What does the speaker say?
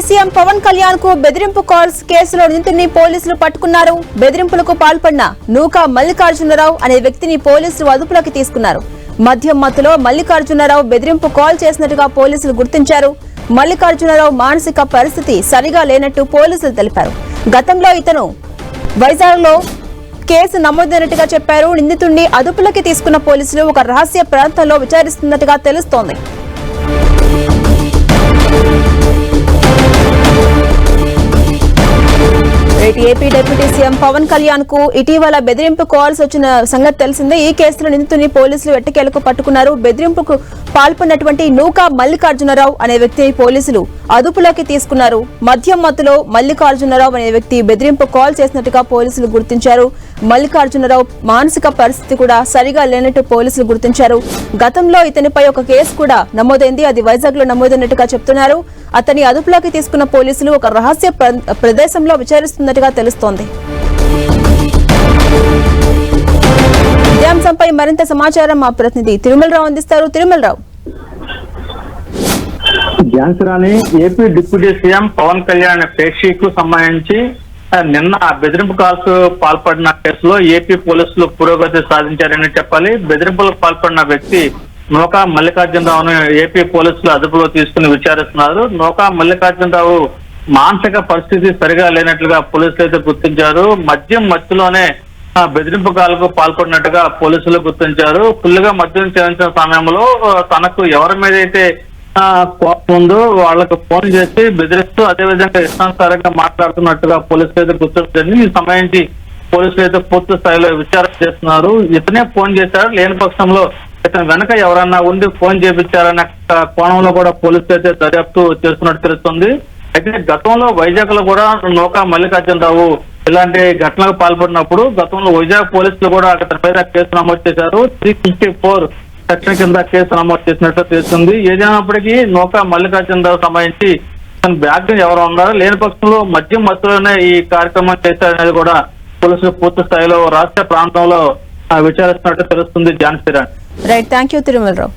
CM Pawan Kalyan కు బెదిరింపు calls కేసులో నిందితుడిని పోలీసులు పట్టుకున్నారు. బెదిరింపులకు పాల్పడిన నూకా మల్లికార్జునరావు అనే వ్యక్తిని పోలీసులు అదుపులోకి తీసుకున్నారు. మద్యం మత్తులో మల్లికార్జునరావు బెదిరింపు కాల్ చేసినట్టుగా పోలీసులు గుర్తించారు. మల్లికార్జునరావు మానసిక పరిస్థితి సరిగా లేనట్టు పోలీసులు తెలిపారు. గతంలో ఇతను వైజాగ్ లో కేసు నమోదైనట్టుగా చెప్పారు. నిందితుడిని అదుపులోకి తీసుకున్న పోలీసులు ఒక రహస్య ప్రాంతంలో విచారిస్తున్నట్టుగా తెలుస్తోంది. AP deputy CM Pawan Kalyan కు ఇటీవల బెదిరింపు కాల్స్ వచ్చిన సంగతి తెలిసిందే. ఈ కేసులో నిందితుడిని పోలీసులు ఎట్టకేలకు పట్టుకున్నారు. బెదిరింపుకు పాల్పడినటువంటి నూకా మల్లికార్జునరావు అనే వ్యక్తిని పోలీసులు అదుపులోకి తీసుకున్నారు. మద్యం మత్తులో మల్లికార్జునరావు అనే వ్యక్తి బెదిరింపు కాల్ చేసినట్టుగా పోలీసులు గుర్తించారు. మల్లికార్జునరావు మానసిక పరిస్థితి కూడా సరిగా లేనట్టు పోలీసులు గుర్తించారు. గతంలో ఇతనిపై ఒక కేసు కూడా నమోదైంది. అది వైజాగ్ లో నమోదైనట్టుగా చెప్తున్నారు. అతని అదుపులోకి తీసుకున్న పోలీసులు ఒక రహస్య ప్రదేశంలో విచారిస్తున్నట్టుగా తెలుస్తోంది. ఇదే అంశంపై మరింత సమాచారం మా ప్రతినిధి తిరుమలరావు అందిస్తారు. Tirumalarao. Jhansi, AP deputy CM Pawan Kalyan పేషీకు సంబంధించి నిన్న బెదిరింపు కాల్స్ పాల్పడిన కేసులో ఏపీ పోలీసులు పురోగతి సాధించారని చెప్పాలి. బెదిరింపులకు పాల్పడిన వ్యక్తి నూకా మల్లికార్జునరావును ఏపీ పోలీసులు అదుపులో తీసుకుని విచారిస్తున్నారు. నూకా మల్లికార్జునరావు మానసిక పరిస్థితి సరిగా లేనట్లుగా పోలీసులు అయితే గుర్తించారు. మద్యం మత్తులోనే బెదిరింపు కాలకు పాల్పడినట్టుగా పోలీసులు గుర్తించారు. ఫుల్గా మద్యం చేయించిన సమయంలో తనకు ఎవరి మీద అయితే కోపం ఉందో వాళ్ళకు ఫోన్ చేసి బెదిరిస్తూ అదేవిధంగా ఇష్టానుసారంగా మాట్లాడుతున్నట్టుగా పోలీసులు అయితే గుర్తించారు. ఈ సంబంధించి పోలీసులు అయితే పూర్తి స్థాయిలో విచారణ చేస్తున్నారు. ఇతనే ఫోన్ చేశారు, లేని పక్షంలో ఇతను వెనక ఎవరన్నా ఉండి ఫోన్ చేపించారనే కోణంలో కూడా పోలీసులు అయితే దర్యాప్తు చేస్తున్నట్టు తెలుస్తుంది. అయితే గతంలో వైజాగ్ లో కూడా నూకా మల్లికార్జునరావు ఇలాంటి ఘటనలకు పాల్పడినప్పుడు గతంలో వైజాగ్ పోలీసులు కూడా అతని మీద కేసు నమోదు చేశారు. 354 సెక్షన్ కింద కేసు నమోదు చేసినట్టు తెలుస్తుంది. ఏదైనప్పటికీ నూకా మల్లికార్జునరావు సంబంధించి తన బ్యాగ్ ఎవరు ఉన్నారో, లేని పక్షంలో మద్యం మత్తులోనే ఈ కార్యక్రమం చేశారనేది కూడా పోలీసులు పూర్తి స్థాయిలో రాష్ట్ర ప్రాంతంలో విచారిస్తున్నట్టు తెలుస్తుంది. Jhansi. Right, thank you Tirumalarao.